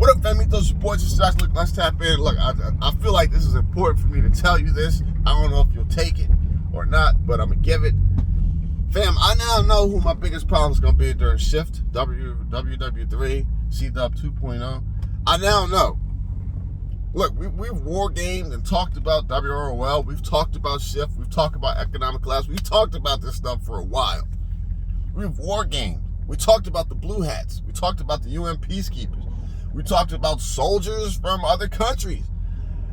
What up, famitos, boys and stars? Look, let's tap in. Look, I feel like this is important for me to tell you this. I don't know if you'll take it or not, but I'm going to give it. Fam, I now know who my biggest problem is going to be during Shift, WW3, C-Dub 2.0. I now know. Look, we've war gamed and talked about WROL. We've talked about Shift. We've talked about economic collapse. We've talked about this stuff for a while. We've war gamed. We talked about the blue hats. We talked about the UN peacekeepers. We talked about soldiers from other countries.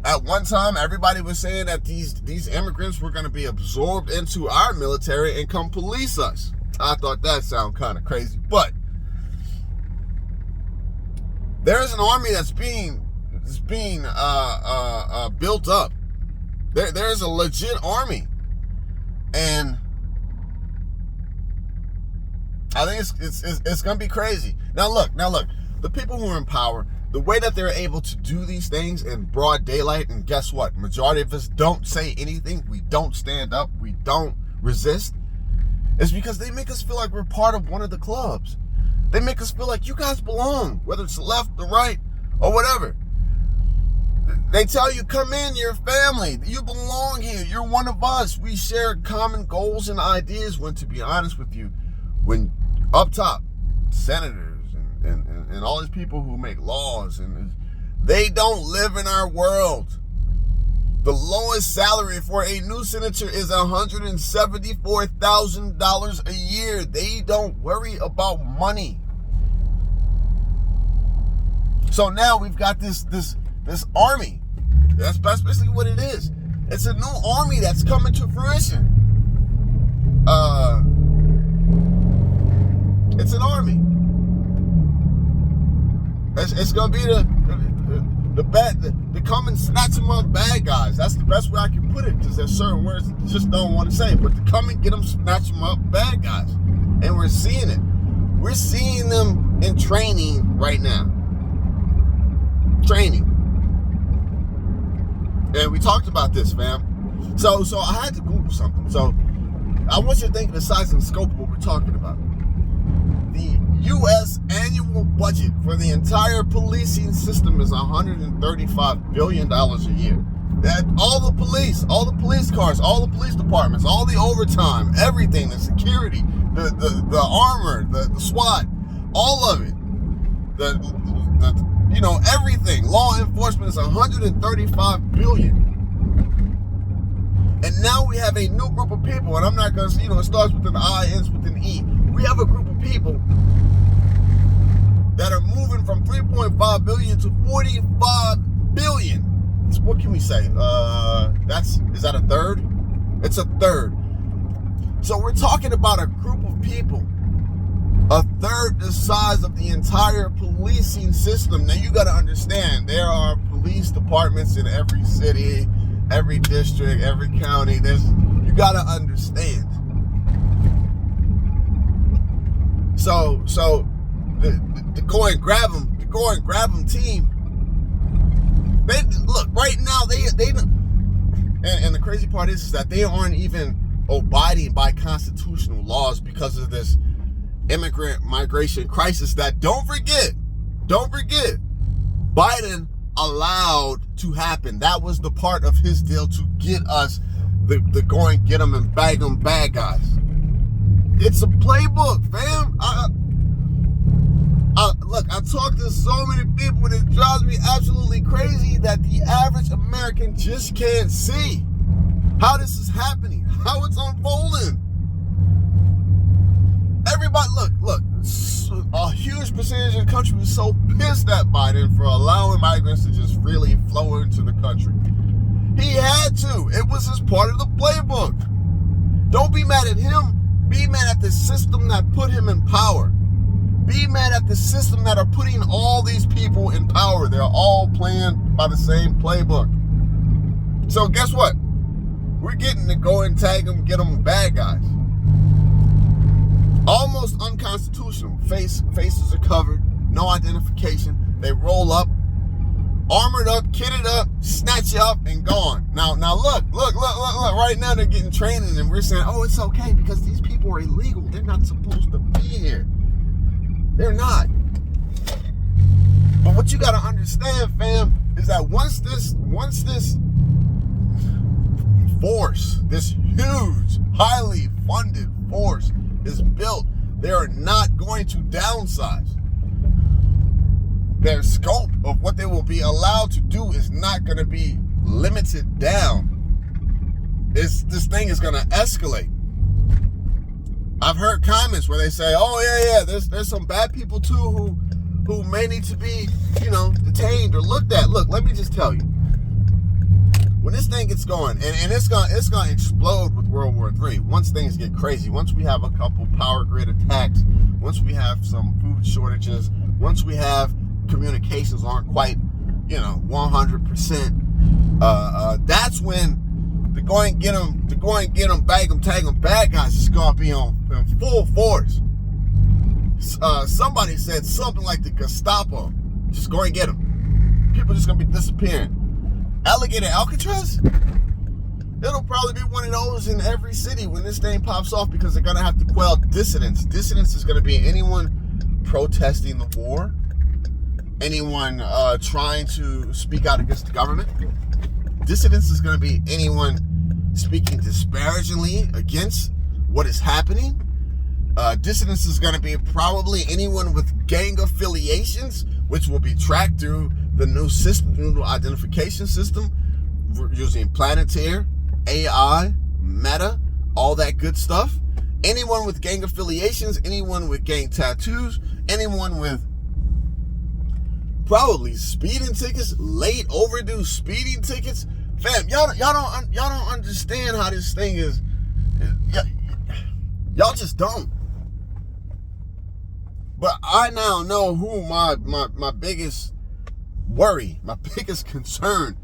At one time, everybody was saying that these immigrants were going to be absorbed into our military and come police us. I thought that sounded kind of crazy. But there is an army that's being built up. There is a legit army. And I think it's going to be crazy. Now look. The people who are in power, the way that they're able to do these things in broad daylight, and guess what? Majority of us don't say anything. We don't stand up. We don't resist. It's because they make us feel like we're part of one of the clubs. They make us feel like you guys belong, whether it's the left, the right, or whatever. They tell you, come in, you're family. You belong here. You're one of us. We share common goals and ideas. When, to be honest with you, when up top, senators, and all these people who make laws, and they don't live in our world. The lowest salary for a new senator is $174,000 a year. They don't worry about money. So now we've got this army. That's basically what it is. It's a new army that's coming to fruition. It's an army. It's gonna be the come and snatch them up bad guys. That's the best way I can put it, because there's certain words I just don't want to say. But to come and get them, snatch them up bad guys, and we're seeing it. We're seeing them in training right now. Training, and we talked about this, fam. So I had to Google something. So I want you to think of the size and scope of what we're talking about. The U.S. annual budget for the entire policing system is $135 billion a year. That all the police cars, all the police departments, all the overtime, everything, the security, the armor, the SWAT, all of it, everything. Law enforcement is $135 billion. And now we have a new group of people, and I'm not gonna say, it starts with an I, ends with an E. We have a group of people that are moving from 3.5 billion to 45 billion. So what can we say? Is that a third? It's a third. So we're talking about a group of people, a third the size of the entire policing system. Now you got to understand, there are police departments in every city, every district, every county. You got to understand. So the go and grab them team. They look right now. And the crazy part is that they aren't even abiding by constitutional laws because of this immigrant migration crisis. That don't forget, Biden allowed to happen. That was the part of his deal to get us the go and get them and bag them bad guys. It's a playbook, fam. Look, I talk to so many people, and it drives me absolutely crazy that the average American just can't see how this is happening, how it's unfolding. Everybody, look, a huge percentage of the country was so pissed at Biden for allowing migrants to just freely flow into the country. He had to. It was just part of the playbook. Don't be mad at him. Be mad at the system that put him in power. Be mad at the system that are putting all these people in power. They're all playing by the same playbook. So guess what? We're getting to go and tag them, get them bad guys. Almost unconstitutional. Faces are covered, no identification. They roll up, armored up, kitted up, snatch you up, and gone. Now look. Right now they're getting training, and we're saying, oh, it's okay because these people are illegal. They're not supposed to be here. They're not. But what you gotta understand, fam, is that once this force, this huge, highly funded force is built, they are not going to downsize. Their scope of what they will be allowed to do is not going to be limited down. This thing is going to escalate. I've heard comments where they say, "Oh yeah, there's some bad people too who may need to be, detained or looked at." Look, let me just tell you. When this thing gets going, and it's gonna explode with World War III. Once things get crazy, once we have a couple power grid attacks, once we have some food shortages, once we have communications aren't quite, 100%. That's when the going get them, bag them, tag them, bad guys is gonna be in full force. Somebody said something like the Gestapo, just go and get them. People just gonna be disappearing. Alligator Alcatraz? It'll probably be one of those in every city when this thing pops off, because they're going to have to quell dissidents. Dissidents is going to be anyone protesting the war, anyone trying to speak out against the government. Dissidents is going to be anyone speaking disparagingly against what is happening. Dissidents is going to be probably anyone with gang affiliations, which will be tracked through the new system, new identification system, using Planeteer, AI, Meta, all that good stuff. Anyone with gang affiliations, anyone with gang tattoos, anyone with probably speeding tickets, late overdue speeding tickets. Fam, y'all don't understand how this thing is. Y'all just don't. But I now know who my biggest worry, my biggest concern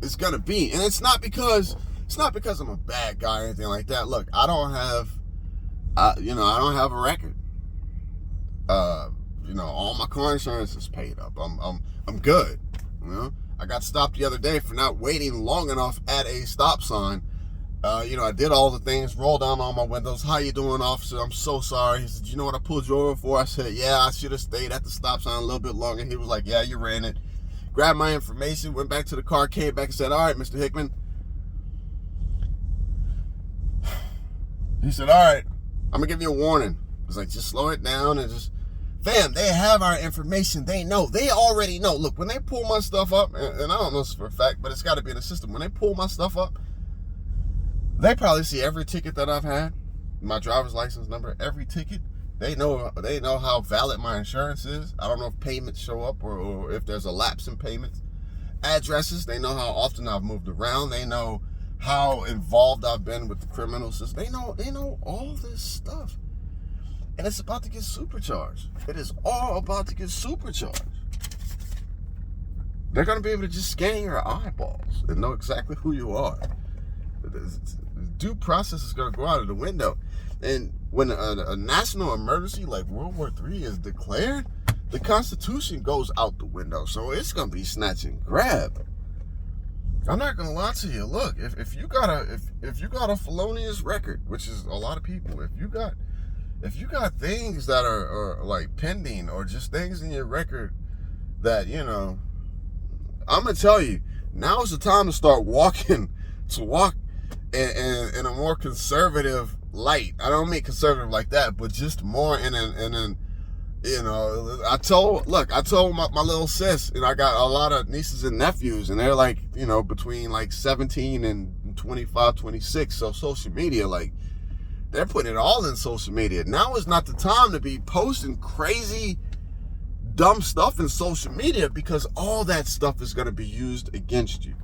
is gonna be. And it's not because I'm a bad guy or anything like that. Look, I don't have a record. All my car insurance is paid up. I'm good. I got stopped the other day for not waiting long enough at a stop sign. I did all the things, rolled down all my windows. "How you doing, officer? I'm so sorry." He said, "You know what I pulled you over for?" I said, "Yeah, I should have stayed at the stop sign a little bit longer." He was like, "Yeah, you ran it." Grabbed my information, went back to the car, came back and said, "All right, Mr. Hickman." He said, "All right, I'm going to give you a warning." I was like, "Just slow it down and just..." Fam, they have our information. They know. They already know. Look, when they pull my stuff up, and I don't know this for a fact, but it's got to be in the system. When they pull my stuff up, they probably see every ticket that I've had, my driver's license number, every ticket. They know how valid my insurance is. I don't know if payments show up or if there's a lapse in payments. Addresses, they know how often I've moved around. They know how involved I've been with the criminal system. They know all this stuff. And it's about to get supercharged. It is all about to get supercharged. They're going to be able to just scan your eyeballs and know exactly who you are. The due process is going to go out of the window. And when a national emergency like World War III is declared, the Constitution goes out the window. So it's going to be snatch and grab. I'm not going to lie to you. Look, if you got a felonious record, which is a lot of people, if you got things that are like pending, or just things in your record that, I'm going to tell you, now is the time to start walk in a more conservative light. I don't mean conservative like that, but just more in an I told my little sis, I got a lot of nieces and nephews, and they're like, between like 17 and 25, 26. So social media, like, they're putting it all in social media. Now is not the time to be posting crazy, dumb stuff in social media, because all that stuff is going to be used against you.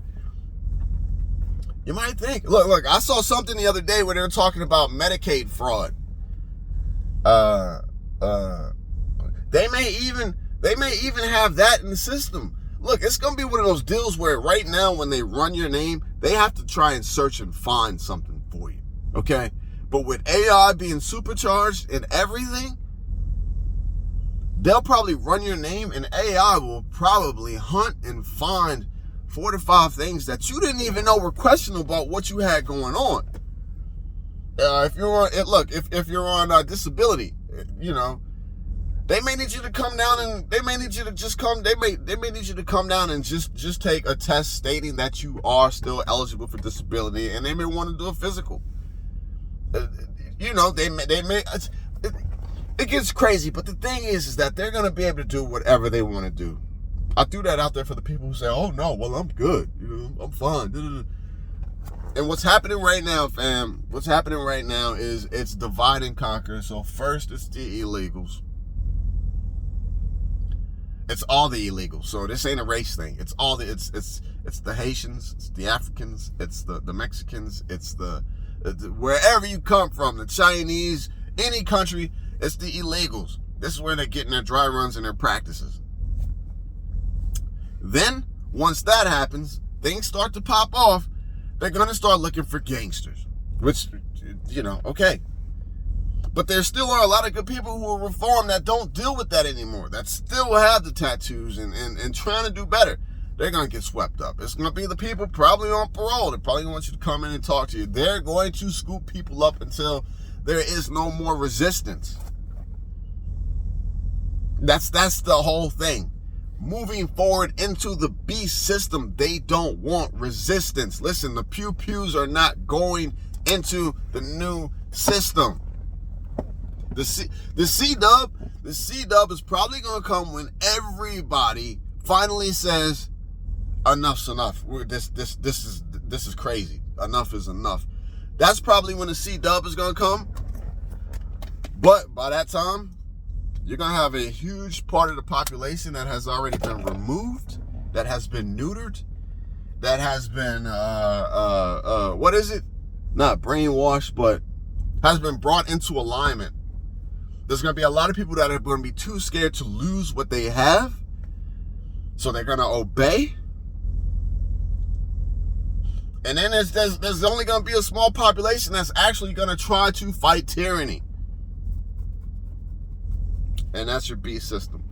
You might think, look, I saw something the other day where they were talking about Medicaid fraud. They may even have that in the system. Look, it's going to be one of those deals where right now when they run your name, they have to try and search and find something for you. Okay? But with AI being supercharged and everything, they'll probably run your name and AI will probably hunt and find 4 to 5 things that you didn't even know were questionable about what you had going on. If you're on disability, They may need you to come down and they may need you to just come. They may need you to come down and just take a test stating that you are still eligible for disability, and they may want to do a physical. You know, they may. It gets crazy, but the thing is that they're gonna be able to do whatever they want to do. I threw that out there for the people who say, "Oh no, well I'm good. You know, I'm fine." And what's happening right now, fam? What's happening right now is it's divide and conquer. So first, it's the illegals. It's all the illegals. So this ain't a race thing. It's all the it's the Haitians, it's the Africans, it's the Mexicans, it's the wherever you come from, the Chinese, any country, it's the illegals. This is where they're getting their dry runs and their practices. Then, once that happens, things start to pop off. They're gonna start looking for gangsters, which, you know, okay. But there still are a lot of good people who are reformed that don't deal with that anymore, that still have the tattoos and trying to do better. They're going to get swept up. It's going to be the people probably on parole. They're probably going to want you to come in and talk to you. They're going to scoop people up until there is no more resistance. That's the whole thing. Moving forward into the beast system, they don't want resistance. Listen, the pew-pews are not going into the new system. The C-dub is probably going to come when everybody finally says, enough's enough. This is crazy. Enough is enough. That's probably when the C-dub is going to come. But by that time, you're going to have a huge part of the population that has already been removed, that has been neutered, that has been, what is it? Not brainwashed, but has been brought into alignment. There's going to be a lot of people that are going to be too scared to lose what they have, so they're going to obey. And then there's only going to be a small population that's actually going to try to fight tyranny. And that's your beast system.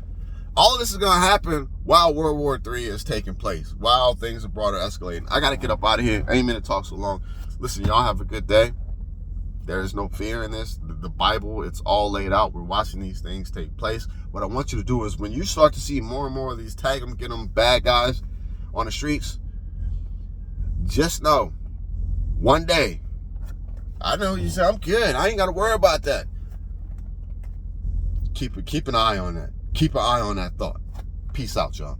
All of this is going to happen while World War III is taking place, while things abroad are escalating. I got to get up out of here. I ain't mean to talk so long. Listen, y'all have a good day. There is no fear in this. The Bible, it's all laid out. We're watching these things take place. What I want you to do is when you start to see more and more of these tag them, get them bad guys on the streets, just know, one day, I know you say, I'm good. I ain't got to worry about that. Keep an eye on that. Keep an eye on that thought. Peace out, y'all.